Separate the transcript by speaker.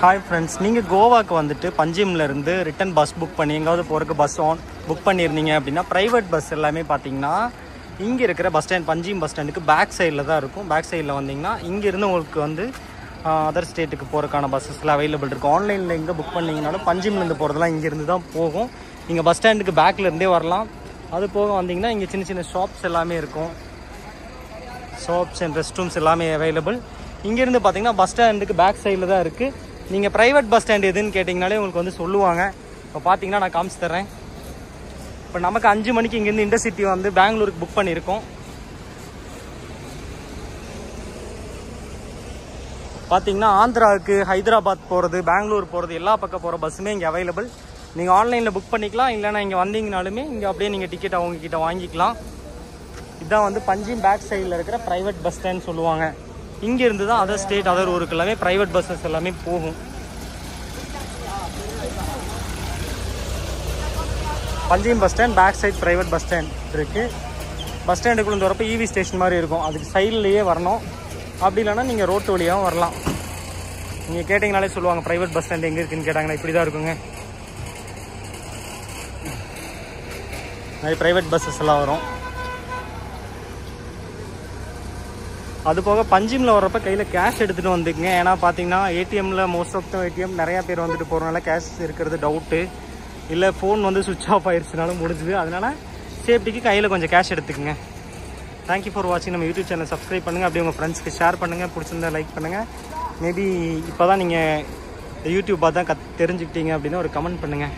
Speaker 1: Hi friends, நீங்கள் கோவாக்கு வந்துட்டு பஞ்சிம்லேருந்து return bus book பண்ணி எங்காவது போகிறக்கு பஸ் புக் பண்ணியிருந்தீங்க அப்படின்னா ப்ரைவேட் பஸ் எல்லாமே பார்த்தீங்கன்னா இங்கே இருக்கிற பஸ் ஸ்டாண்ட் பஞ்சிம் பஸ் ஸ்டாண்டுக்கு பேக் சைடில் தான் இருக்கும். பேக் சைடில் வந்தீங்கன்னா இங்கேருந்து உங்களுக்கு வந்து அதர் ஸ்டேட்டுக்கு போகிறக்கான பஸ்ஸஸ்லாம் அவைலபிள் இருக்கும். ஆன்லைனில் எங்கே புக் பண்ணிங்கனாலும் பஞ்சிம்லேருந்து போகிறதுலாம் இங்கேருந்து தான் போகும். நீங்கள் பஸ் ஸ்டாண்டுக்கு பேக்லேருந்தே வரலாம். அது போக வந்தீங்கன்னா இங்கே சின்ன சின்ன ஷாப்ஸ் எல்லாமே இருக்கும். ஷாப்ஸ் அண்ட் ரெஸ்ட் ரூம்ஸ் எல்லாமே அவைலபிள். இங்கேருந்து பார்த்தீங்கன்னா பஸ் ஸ்டாண்டுக்கு பேக் சைடில் தான் இருக்குது. நீங்கள் ப்ரைவேட் பஸ் ஸ்டாண்ட் எதுன்னு கேட்டிங்கனாலே உங்களுக்கு வந்து சொல்லுவாங்க. இப்போ பார்த்தீங்கன்னா நான் காமிச்சு தர்றேன். இப்போ நமக்கு 5 மணிக்கு இங்கேருந்து இன்டர்சிட்டி வந்து பெங்களூருக்கு புக் பண்ணியிருக்கோம். பார்த்தீங்கன்னா ஆந்திராவுக்கு ஹைதராபாத் போகிறது, பெங்களூர் போகிறது, எல்லா பக்கம் போகிற பஸ்ஸுமே இங்கே அவைலபிள். நீங்கள் ஆன்லைனில் புக் பண்ணிக்கலாம். இல்லைனா இங்கே வந்தீங்கனாலுமே இங்கே அப்படியே நீங்கள் டிக்கெட் அவங்கக்கிட்ட வாங்கிக்கலாம். இதுதான் வந்து பஞ்சிம் பேக் சைடில் இருக்கிற ப்ரைவேட் பஸ் ஸ்டாண்ட் சொல்லுவாங்க. இங்கேருந்து தான் அதர் ஸ்டேட் அதர் ஊருக்கு எல்லாமே ப்ரைவேட் பஸ்ஸஸ் எல்லாமே போகும். Panjim bus stand back side private bus stand இருக்குது. பஸ் ஸ்டாண்டுக்குள்ளே வரப்போ இவி ஸ்டேஷன் மாதிரி இருக்கும். அதுக்கு சைட்லேயே வரணும். அப்படி இல்லைனா நீங்கள் ரோட்டு வழியாகவும் வரலாம். நீங்கள் கேட்டிங்கனாலே சொல்லுவாங்க ப்ரைவேட் பஸ் ஸ்டாண்ட் எங்கே இருக்குதுன்னு கேட்டாங்கன்னா இப்படி தான் இருக்குங்க. நிறைய ப்ரைவேட் பஸ்ஸஸ் எல்லாம் வரும். அது போக பஞ்சிமில் வர்றப்போ கையில் கேஷ் எடுத்துகிட்டு வந்துக்குங்க. ஏன்னா பார்த்தீங்கன்னா ஏடிஎம்மில் மோஸ்ட் ஆஃப் த ஏடிஎம் நிறையா பேர் வந்துட்டு போகிறனால கேஷ் இருக்கிறது டவுட்டு. இல்லை ஃபோன் வந்து சுவிட்ச் ஆஃப் ஆயிடுச்சுனாலும் முடிஞ்சுது. அதனால் சேஃப்டிக்கு கையில் கொஞ்சம் கேஷ் எடுத்துக்கோங்க. தேங்க்யூ ஃபார் வாட்சிங். நம்ம யூடியூப் சேனல் சப்ஸ்கிரைப் பண்ணுங்கள். அப்படியே உங்கள் ஃப்ரெண்ட்ஸ்க்கு ஷேர் பண்ணுங்கள். பிடிச்சிருந்தா லைக் பண்ணுங்கள். மேபி இப்போ தான் நீங்கள் யூடியூப் பார்த்து தான் தெரிஞ்சுக்கிட்டீங்க அப்படின்னா ஒரு கமெண்ட் பண்ணுங்கள்.